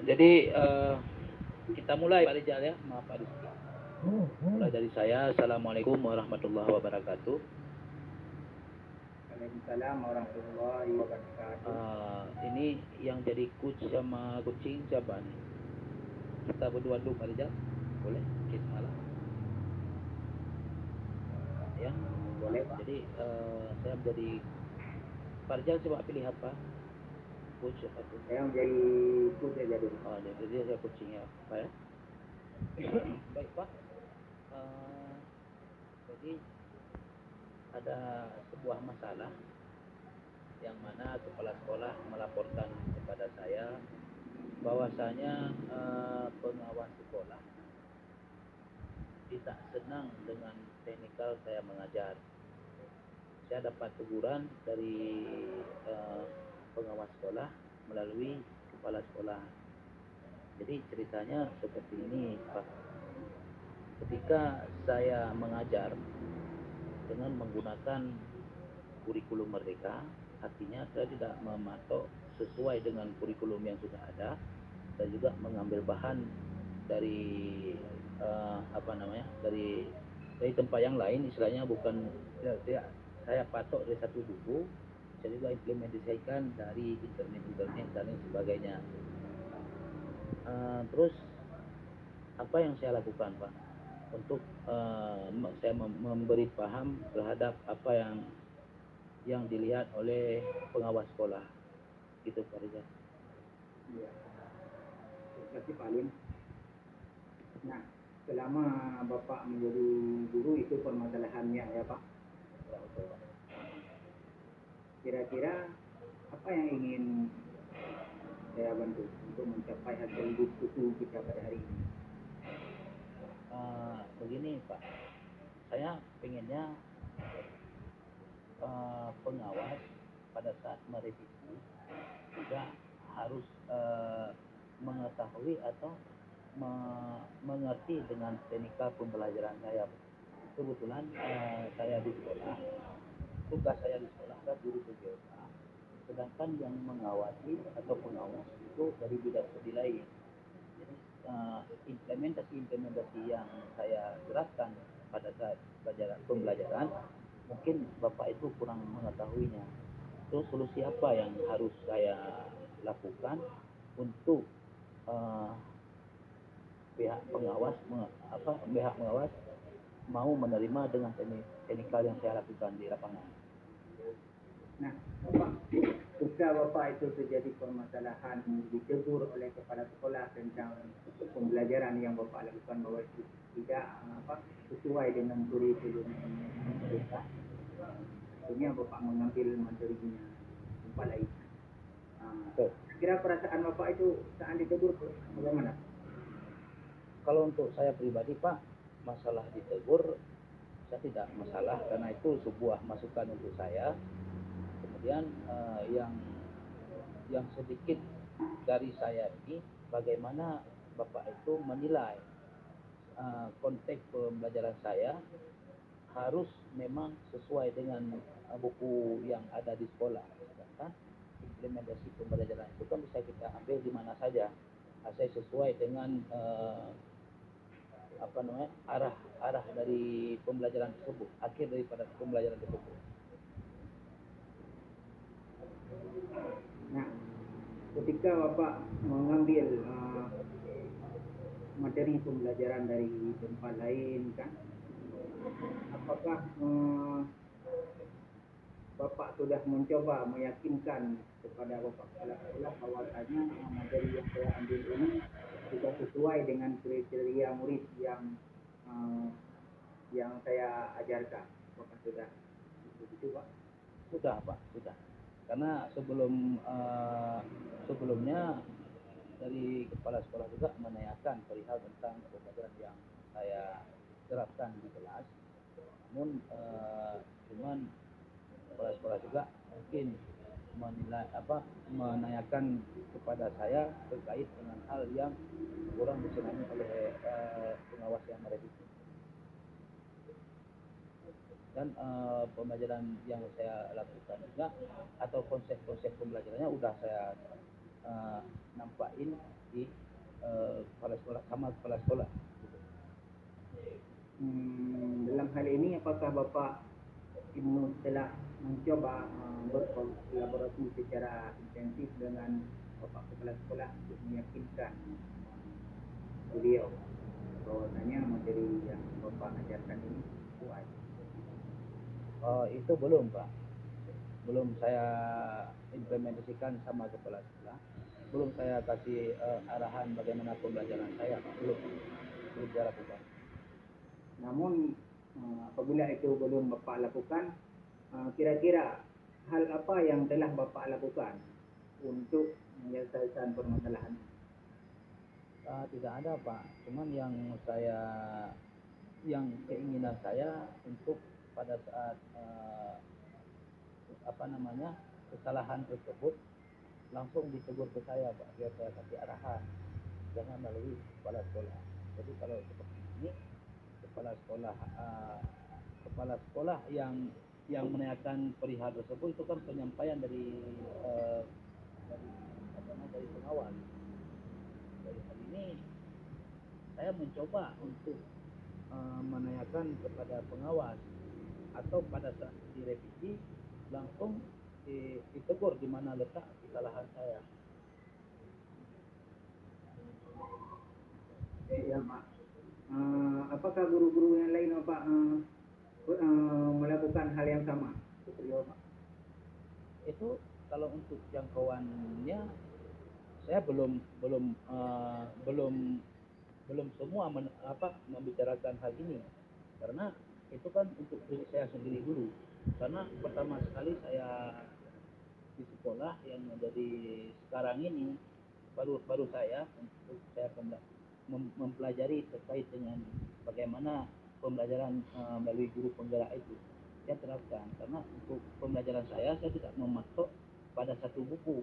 Jadi kita mulai Pak Rizal ya, maaf Pak Rizky. Mulai dari saya. Assalamualaikum warahmatullahi wabarakatuh. Waalaikumsalam warahmatullahi wabarakatuh. Ini yang jadi coach sama coaching siapa nih? Kita berdua dulu Pak Rizal, boleh? Bismillah. Ya, Boleh Pak. jadi saya menjadi Pak Rizal, coba pilih apa? Coach apa tuh? Saya menjadi coach aja dulu. Oh, jadi saya coaching ya, Pak ya. Baik Pak. Jadi ada sebuah masalah yang mana kepala sekolah melaporkan kepada saya bahwasanya pengawas sekolah tidak senang dengan teknikal saya mengajar. Saya dapat teguran dari pengawas sekolah melalui kepala sekolah. Jadi ceritanya seperti ini Pak. Ketika saya mengajar dengan menggunakan kurikulum Merdeka, artinya saya tidak mematok sesuai dengan kurikulum yang sudah ada, dan juga mengambil bahan dari dari tempat yang lain, istilahnya bukan ya, saya patok dari satu buku, saya juga implementasikan dari internet dan lain sebagainya. Terus apa yang saya lakukan Pak untuk saya memberi paham terhadap apa yang dilihat oleh pengawas sekolah, gitu Pak Rizal. Ya. Terima kasih Pak Lim. Nah, selama Bapak menjadi guru itu permasalahannya ya Pak. Ya, betul Pak. Kira-kira apa yang ingin saya bantu untuk mencapai hasil buku kita pada hari ini? Begini Pak, saya pengennya pengawas pada saat merevisi juga harus mengetahui atau mengerti dengan teknikal pembelajaran saya. Kebetulan saya di sekolah, tugas saya di sekolah adalah guru PJOK, sedangkan yang mengawasi atau pengawas itu dari bidang studi lain. Jadi implementasi yang saya jelaskan pada saat pembelajaran mungkin Bapak itu kurang mengetahuinya. Terus solusi apa yang harus saya lakukan untuk pihak pengawas mau menerima dengan teknikal yang saya lakukan di lapangan. Nah, Bapak, jika Bapak itu terjadi permasalahan ditegur oleh kepala sekolah tentang pembelajaran yang Bapak lakukan bahwa itu tidak sesuai dengan kurikulum mereka, akhirnya Bapak mengambil materinya tempat lain. Kira perasaan Bapak itu saat ditegur bagaimana? Kalau untuk saya pribadi Pak, masalah ditegur saya tidak masalah karena itu sebuah masukan untuk saya. Kemudian yang sedikit dari saya ini, bagaimana Bapak itu menilai konteks pembelajaran saya harus memang sesuai dengan buku yang ada di sekolah. Sedangkan implementasi pembelajaran itu kan bisa kita ambil di mana saja, asal sesuai dengan arah dari pembelajaran tersebut, akhir daripada pembelajaran tersebut. Nah, ketika Bapak mengambil materi pembelajaran dari tempat lain kan, apakah Bapak sudah mencoba meyakinkan kepada Bapak kepala sekolah bahwasanya materi yang saya ambil ini sudah sesuai dengan kriteria murid yang saya ajarkan? Bapak sudah begitu Pak? Sudah Pak, sudah. Karena sebelumnya dari kepala sekolah juga menanyakan perihal tentang pembelajaran yang saya terapkan di kelas. Namun cuman kepala sekolah juga mungkin menanyakan kepada saya terkait dengan hal yang kurang disenangi oleh pengawas yang merevisi. Dan pembelajaran yang saya lakukan juga atau konsep-konsep pembelajarannya udah saya nampakin di kepala sekolah sama kepala sekolah. Dalam hal ini apakah Bapak Ibnu telah mencoba berkolaborasi secara intensif dengan Bapak Kepala Sekolah untuk meyakinkan beliau bahwasanya materi yang Bapak ajarkan ini sesuai? Itu belum, Pak. Belum saya implementasikan sama kepala sekolah. Belum saya kasih arahan bagaimana pembelajaran saya, Pak. Belum saya lakukan. Namun apabila itu belum Bapak lakukan, kira-kira hal apa yang telah Bapak lakukan untuk menyelesaikan permasalahan? Tidak ada, Pak. Cuman yang keinginan saya untuk pada saat kesalahan tersebut langsung ditegur ke saya, Pak, biar saya kasih arahan, jangan melalui kepala sekolah. Jadi kalau seperti ini kepala sekolah yang menanyakan perihal tersebut itu kan penyampaian dari pengawas. Dari hal ini saya mencoba untuk menanyakan kepada pengawas atau pada saat direvisi langsung ditegur di mana letak kesalahan saya. Ya, Pak. Apakah guru-guru yang lain Pak melakukan hal yang sama seperti Bapak? Itu kalau untuk jangkauannya saya belum semua membicarakan hal ini, karena itu kan untuk diri saya sendiri dulu. Karena pertama sekali saya di sekolah yang menjadi sekarang ini baru saya mempelajari terkait dengan bagaimana pembelajaran melalui guru penggerak itu saya terapkan. Karena untuk pembelajaran saya tidak mematok pada satu buku,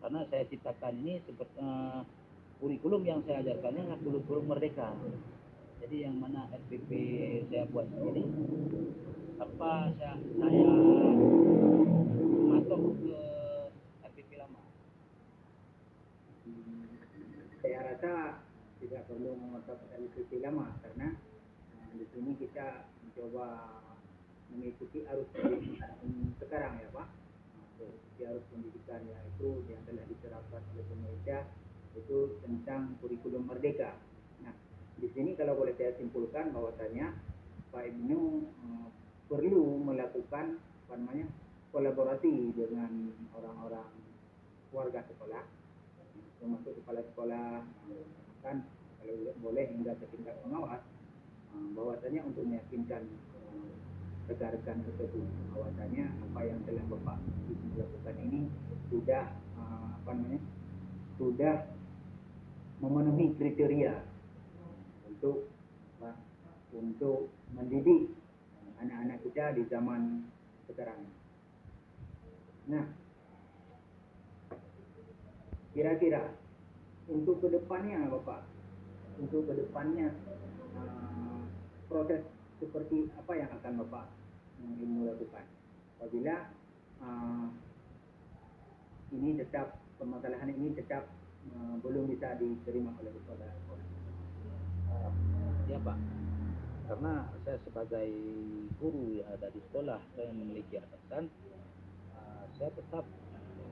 karena saya ciptakan ini seperti kurikulum yang saya ajarkannya adalah kurikulum merdeka. Jadi yang mana RPP saya buat sendiri, tanpa saya masuk ke RPP lama. Saya rasa tidak perlu mematok RPP lama, karena di sini kita mencoba mengikuti arus pendidikan sekarang, ya Pak. Arus pendidikan yaitu yang telah diterapkan oleh pemerintah itu tentang kurikulum merdeka. Nah, di sini kalau boleh saya simpulkan bahwasanya Pak Ibnu perlu melakukan kolaborasi dengan orang-orang warga sekolah, termasuk kepala sekolah, kan kalau boleh hingga ke tingkat pengawas, bahwasanya untuk meyakinkan rekan-rekan tersebut bahwasanya apa yang telah Bapak lakukan ini sudah sudah memenuhi kriteria untuk mendidik anak-anak kita di zaman sekarang. Nah, kira-kira untuk kedepannya Bapak, proses seperti apa yang akan Bapak lakukan apabila permasalahan ini tetap belum bisa diterima oleh kepala sekolah? Ya, Pak, karena saya sebagai guru yang ada di sekolah, saya memiliki atasan, saya tetap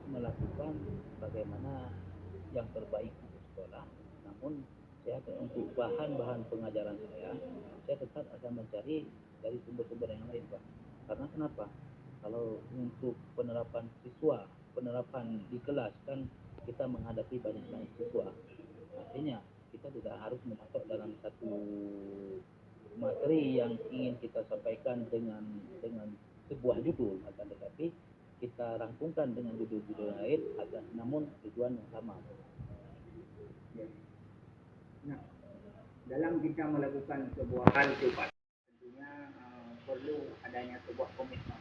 melakukan bagaimana yang terbaik untuk sekolah. Namun saya untuk bahan-bahan pengajaran saya tetap akan mencari dari sumber-sumber yang lain, Pak. Karena kenapa? Kalau untuk penerapan di kelas kan kita menghadapi banyak siswa, artinya kita tidak harus mematok dalam satu materi yang ingin kita sampaikan dengan sebuah judul, akan tetapi kita rangkumkan dengan judul-judul lain, namun tujuan yang sama. Nah, dalam kita melakukan sebuah hal itu Pak, tentunya perlu adanya sebuah komitmen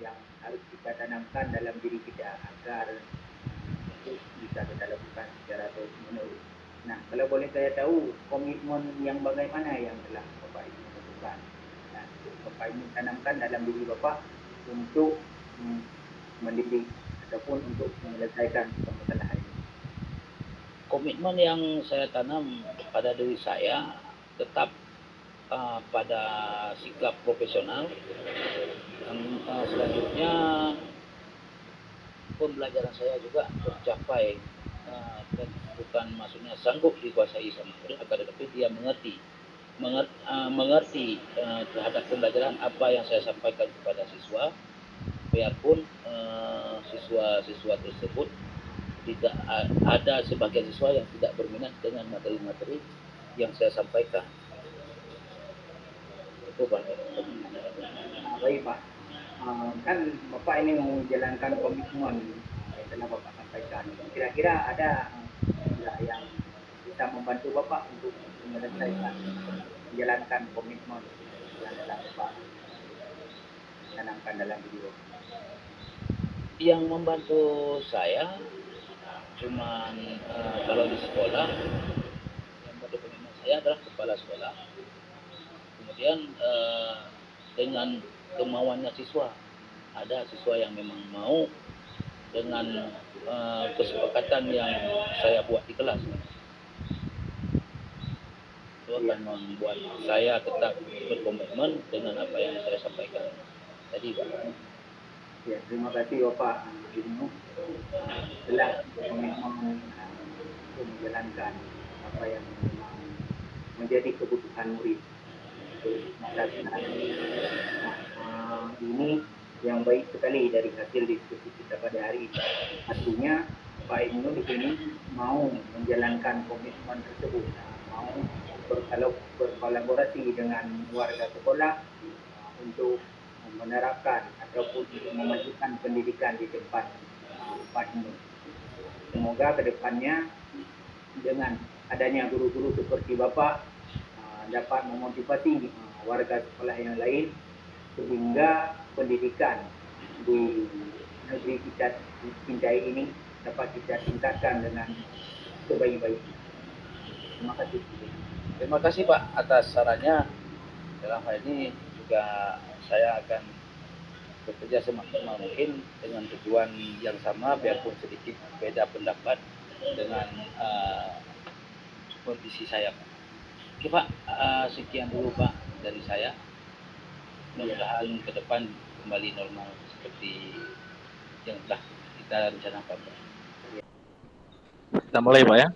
yang harus kita tanamkan dalam diri kita agar itu bisa kita lakukan secara terus-menerus. Nah, kalau boleh saya tahu komitmen yang bagaimana yang telah Bapak ini lakukan, nah, Bapak ini tanamkan dalam diri Bapak untuk mendidik ataupun untuk menyelesaikan permasalahan ini? Komitmen yang saya tanam pada diri saya tetap pada sikap profesional. Dan selanjutnya pembelajaran saya juga tercapai, dan bukan maksudnya sanggup dikuasai sama murid, akan tetapi dia mengerti terhadap pembelajaran apa yang saya sampaikan kepada siswa, biarpun siswa-siswa tersebut tidak ada sebagian siswa yang tidak berminat dengan materi-materi yang saya sampaikan. Itu Pak. Baik Pak, kan Bapak ini menjalankan komitmen yang telah Bapak sampaikan. Kira-kira ada yang bisa membantu Bapak untuk menyelesaikan, menjalankan komitmen yang telah Bapak tanamkan dalam video? Yang membantu saya cuman kalau di sekolah, yang membantu komitmen saya adalah kepala sekolah. Kemudian dengan kemauannya siswa, ada siswa yang memang mau dengan kesepakatan yang saya buat di kelas, itu akan membuat saya tetap berkomitmen dengan apa yang saya sampaikan tadi, Pak. Ya, terima kasih Bapak Ibnu telah komitmen untuk menjalankan apa yang memang menjadi kebutuhan murid untuk masa depan. Ini yang baik sekali dari hasil diskusi kita pada hari ini. Artinya Pak Ibnu di sini mau menjalankan komitmen tersebut, mau berkolaborasi dengan warga sekolah untuk menerapkan ataupun untuk memajukan pendidikan di tempat Pak Ibnu. Semoga kedepannya dengan adanya guru-guru seperti Bapak dapat memotivasi warga sekolah yang lain sehingga pendidikan di negeri kita cintai ini dapat kita tingkatkan dengan sebaik-baiknya. Terima kasih. Terima kasih Pak atas sarannya. Dalam hal ini juga saya akan bekerja semaksimal mungkin dengan tujuan yang sama, biarpun sedikit beda pendapat dengan kondisi saya, Pak. Oke Pak, sekian dulu Pak dari saya. Mudah-mudahan ke depan kembali normal seperti yang telah kita rencanakan, Pak. Kita mulai Pak ya.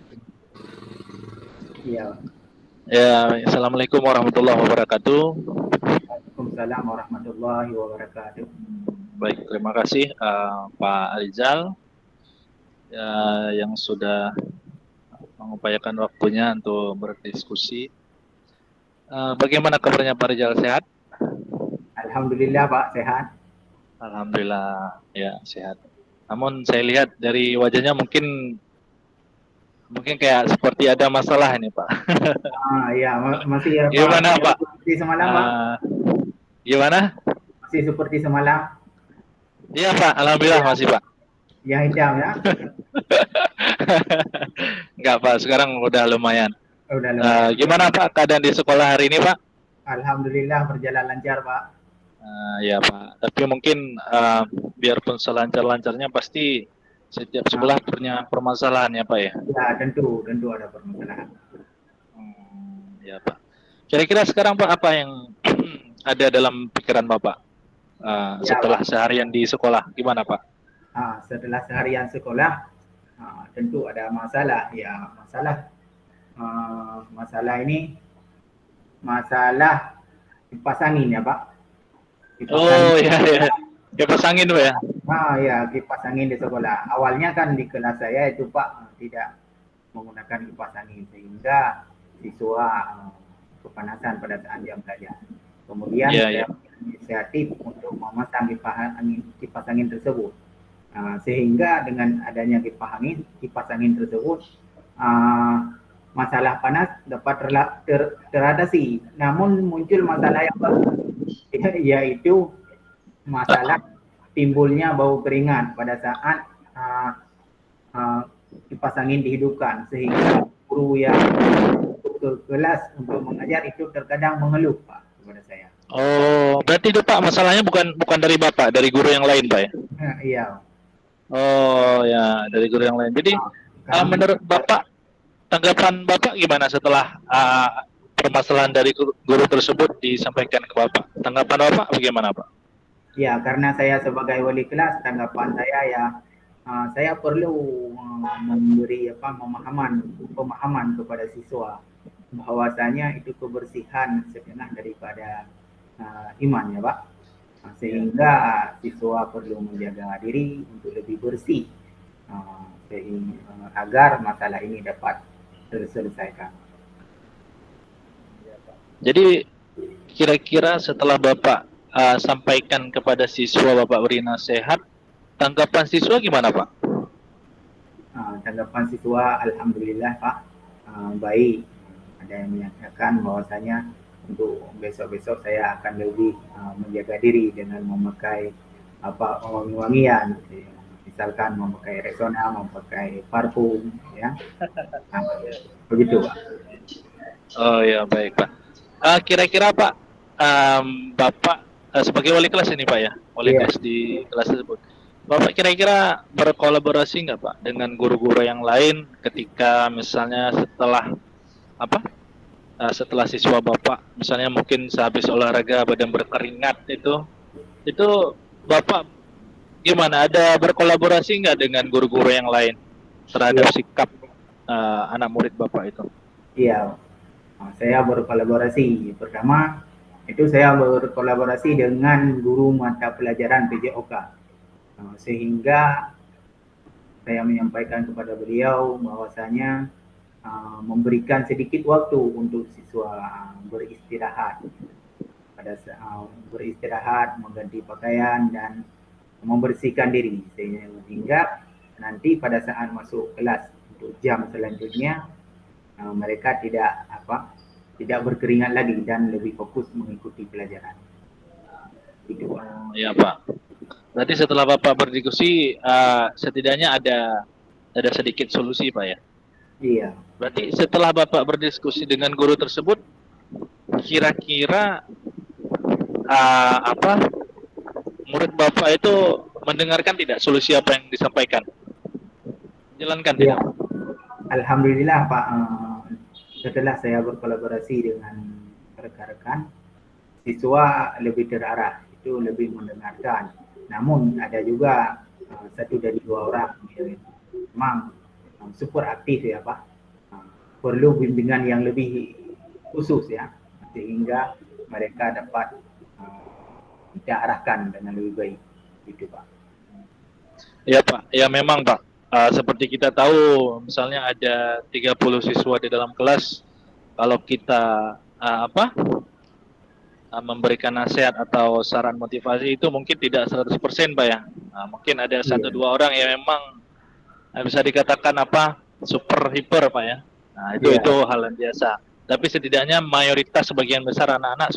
Iya. Ya, Assalamualaikum warahmatullahi wabarakatuh. Waalaikumsalam warahmatullahi wabarakatuh. Baik, terima kasih Pak Rizal yang sudah mengupayakan waktunya untuk berdiskusi. Bagaimana kabarnya Pak Rizal, sehat? Alhamdulillah Pak, sehat. Alhamdulillah, ya sehat. Namun saya lihat dari wajahnya mungkin kayak seperti ada masalah ini Pak. Iya, masih ya Pak. Gimana Pak? Seperti semalam Pak. Gimana? Masih seperti semalam. Iya Pak, alhamdulillah masih Pak. Yang hitam ya? Enggak Pak, sekarang udah lumayan. Udah lumayan. Gimana Pak keadaan di sekolah hari ini Pak? Alhamdulillah berjalan lancar Pak. Ya Pak, tapi mungkin biarpun selancar-lancarnya pasti setiap sekolah punya permasalahan ya Pak ya? Ya tentu ada permasalahan. Ya Pak. Kira-kira sekarang Pak apa yang ada dalam pikiran Bapak setelah seharian di sekolah? Gimana Pak? Setelah seharian sekolah tentu ada masalah. Ya masalah ini masalah kipas angin ya Pak. Kipas angin Pak ya? Ya kipas angin di sekolah. Awalnya kan di kelas saya itu Pak tidak menggunakan kipas angin sehingga siswa kepanasan pada saat jam belajar. Kemudian saya inisiatif untuk memasang kipas angin tersebut. Sehingga dengan adanya kipas angin tersebut masalah panas dapat teratasi. Namun muncul masalah yang baru, yaitu masalah timbulnya bau keringat pada saat kipas angin dihidupkan, sehingga guru yang ke kelas untuk mengajar itu terkadang mengeluh Pak kepada saya. Oh, berarti itu Pak masalahnya bukan dari Bapak, dari guru yang lain Pak ya? Iya. Oh ya, dari guru yang lain. Jadi Karena menurut Bapak, tanggapan Bapak gimana setelah permasalahan dari guru tersebut disampaikan ke Bapak? Tanggapan Bapak bagaimana, Pak? ya, karena saya sebagai wali kelas, tanggapan saya ya, saya perlu memberi pemahaman kepada siswa bahwasanya itu kebersihan setengah daripada iman ya Pak. Sehingga siswa perlu menjaga diri untuk lebih bersih agar masalah ini dapat terselesaikan. Jadi kira-kira setelah Bapak sampaikan kepada siswa, Bapak beri nasihat, tanggapan siswa gimana, Pak? Tanggapan siswa, alhamdulillah Pak, baik. Ada yang menyatakan bahwasanya untuk besok-besok saya akan lebih menjaga diri dengan memakai wangi-wangian, misalkan memakai Rexona, memakai parfum, ya. Begitu Pak. Oh ya, baik Pak. Kira-kira Pak, Bapak sebagai wali kelas ini Pak ya, wali kelas di kelas tersebut. Bapak kira-kira berkolaborasi nggak Pak dengan guru-guru yang lain ketika misalnya setelah siswa Bapak misalnya mungkin sehabis olahraga badan berkeringat itu Bapak gimana, ada berkolaborasi nggak dengan guru-guru yang lain terhadap sikap anak murid Bapak itu? Iya, saya berkolaborasi. Pertama itu saya berkolaborasi dengan guru mata pelajaran PJOK, sehingga saya menyampaikan kepada beliau bahwasanya memberikan sedikit waktu untuk siswa beristirahat, mengganti pakaian dan membersihkan diri, sehingga nanti pada saat masuk kelas untuk jam selanjutnya mereka tidak berkeringat lagi dan lebih fokus mengikuti pelajaran. Itu Pak. Ya Pak. Berarti setelah Bapak berdiskusi setidaknya ada sedikit solusi Pak ya? Iya. Berarti setelah Bapak berdiskusi dengan guru tersebut, kira-kira murid Bapak itu mendengarkan tidak solusi apa yang disampaikan? Jalankan ya. tidak? Alhamdulillah Pak, setelah saya berkolaborasi dengan rekan-rekan, siswa lebih terarah, itu lebih mendengarkan. Namun ada juga 1 dari 2 orang memang super aktif ya Pak, perlu bimbingan yang lebih khusus ya, sehingga mereka dapat kita arahkan dengan lebih baik, gitu Pak. Ya Pak, ya memang Pak. Seperti kita tahu, misalnya ada 30 siswa di dalam kelas, kalau kita memberikan nasihat atau saran motivasi itu mungkin tidak 100% Pak ya. Mungkin ada 1-2 orang yang memang bisa dikatakan super hiper Pak ya. Nah, itu hal yang biasa. Tapi setidaknya mayoritas sebagian besar anak-anak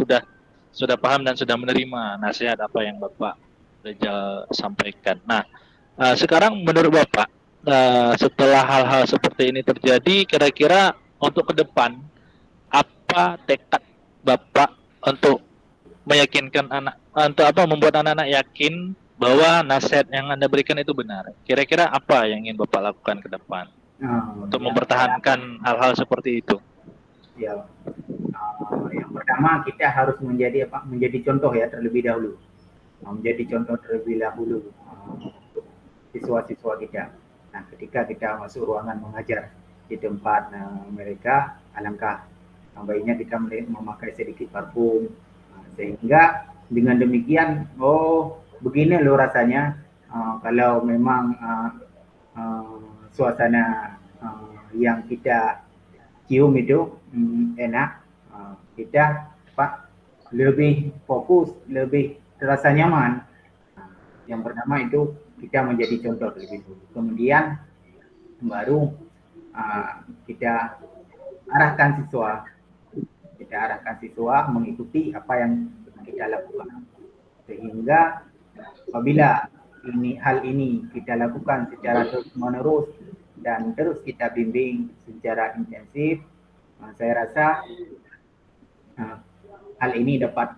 sudah paham dan sudah menerima nasihat apa yang Bapak Rizal sampaikan. Nah, sekarang menurut Bapak, setelah hal-hal seperti ini terjadi, kira-kira untuk ke depan apa tekad Bapak untuk meyakinkan membuat anak-anak yakin bahwa nasihat yang Anda berikan itu benar? Kira-kira apa yang ingin Bapak lakukan ke depan untuk mempertahankan hal-hal seperti itu? Ya, yang pertama kita harus menjadi contoh ya terlebih dahulu, menjadi contoh terlebih dahulu untuk siswa-siswa kita. Nah, ketika kita masuk ruangan mengajar di tempat mereka, alangkah baiknya kita memakai sedikit parfum, sehingga dengan demikian, begini loh rasanya kalau memang suasana yang kita cium itu enak, kita lebih fokus, lebih terasa nyaman. Yang pertama itu kita menjadi contoh terlebih dulu. Kemudian baru kita arahkan siswa mengikuti apa yang kita lakukan, sehingga apabila hal ini kita lakukan secara terus-menerus dan terus kita bimbing secara intensif, saya rasa hal ini dapat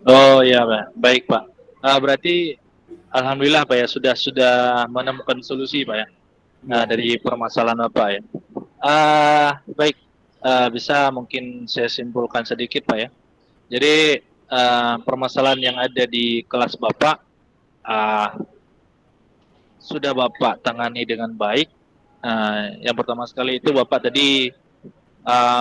Oh ya Pak, baik Pak. Berarti alhamdulillah Pak ya sudah menemukan solusi Pak ya dari permasalahan Bapak ya. Baik, bisa mungkin saya simpulkan sedikit Pak ya. Jadi permasalahan yang ada di kelas Bapak sudah Bapak tangani dengan baik. Yang pertama sekali itu Bapak tadi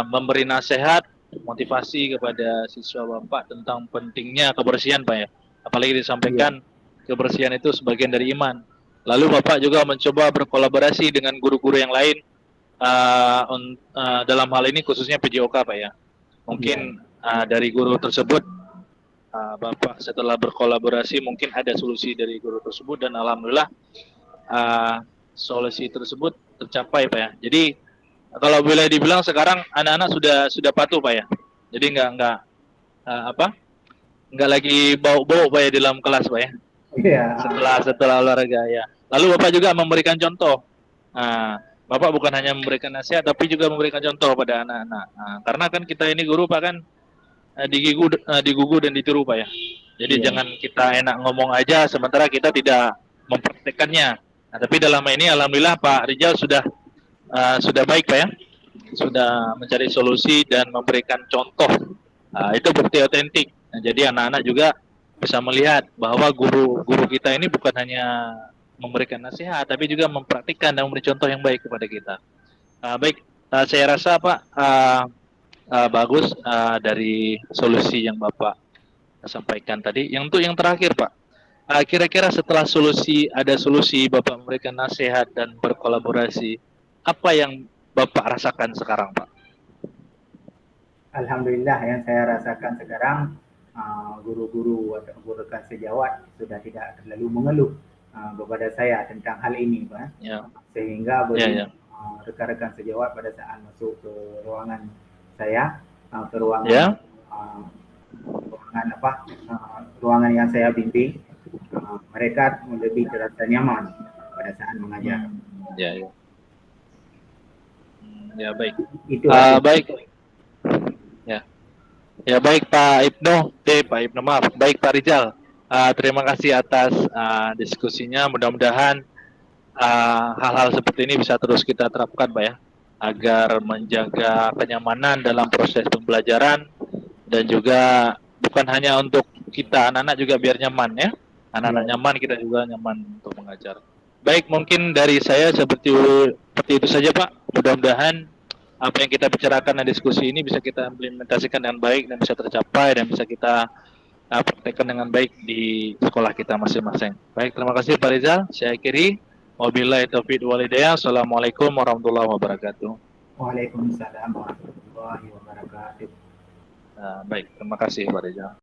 memberi nasihat, motivasi kepada siswa Bapak tentang pentingnya kebersihan Pak ya. Apalagi disampaikan kebersihan itu sebagian dari iman. Lalu Bapak juga mencoba berkolaborasi dengan guru-guru yang lain dalam hal ini khususnya PJOK Pak ya. Mungkin dari guru tersebut Bapak setelah berkolaborasi mungkin ada solusi dari guru tersebut dan alhamdulillah solusi tersebut tercapai Pak ya. Jadi kalau boleh dibilang sekarang anak-anak sudah patuh Pak ya. Jadi nggak lagi bau-bau Pak ya di dalam kelas Pak ya. Iya. Setelah olahraga ya. Lalu Bapak juga memberikan contoh. Bapak bukan hanya memberikan nasihat tapi juga memberikan contoh pada anak-anak. Karena kan kita ini guru Pak kan digugu dan ditiru Pak ya. Jadi jangan kita enak ngomong aja sementara kita tidak mempraktekannya. Tapi dalam ini alhamdulillah Pak Rijal sudah baik Pak ya. Sudah mencari solusi dan memberikan contoh. Itu bukti otentik. Jadi anak-anak juga bisa melihat bahwa guru kita ini bukan hanya memberikan nasihat tapi juga mempraktikkan dan memberi contoh yang baik kepada kita. Baik, saya rasa Pak bagus dari solusi yang Bapak sampaikan tadi. Untuk yang terakhir Pak, kira-kira setelah ada solusi Bapak memberikan nasihat dan berkolaborasi, apa yang Bapak rasakan sekarang Pak? Alhamdulillah yang saya rasakan sekarang guru-guru atau rekan sejawat sudah tidak terlalu mengeluh kepada saya tentang hal ini Pak. Sehingga bagi rekan-rekan sejawat pada saat masuk ke ruangan saya, ke ruangan ruangan yang saya bimbing, mereka lebih terasa nyaman pada saat mengajar. Ya baik. Itu baik. Ya baik Pak Ibnu, maaf. Baik Pak Rijal. Terima kasih atas diskusinya. Mudah-mudahan hal-hal seperti ini bisa terus kita terapkan Pak ya, agar menjaga kenyamanan dalam proses pembelajaran dan juga bukan hanya untuk kita, anak-anak juga biar nyaman ya. Anak-anak nyaman, kita juga nyaman untuk mengajar. Baik, mungkin dari saya seperti itu saja Pak. Mudah-mudahan apa yang kita bicarakan dan diskusi ini bisa kita implementasikan dengan baik dan bisa tercapai dan bisa kita praktekkan dengan baik di sekolah kita masing-masing. Baik, terima kasih Pak Rizal. Saya akhiri. Wabillahi taufiq wal hidayah. Assalamualaikum warahmatullahi wabarakatuh. Waalaikumsalam warahmatullahi wabarakatuh. Baik, terima kasih Pak Rizal.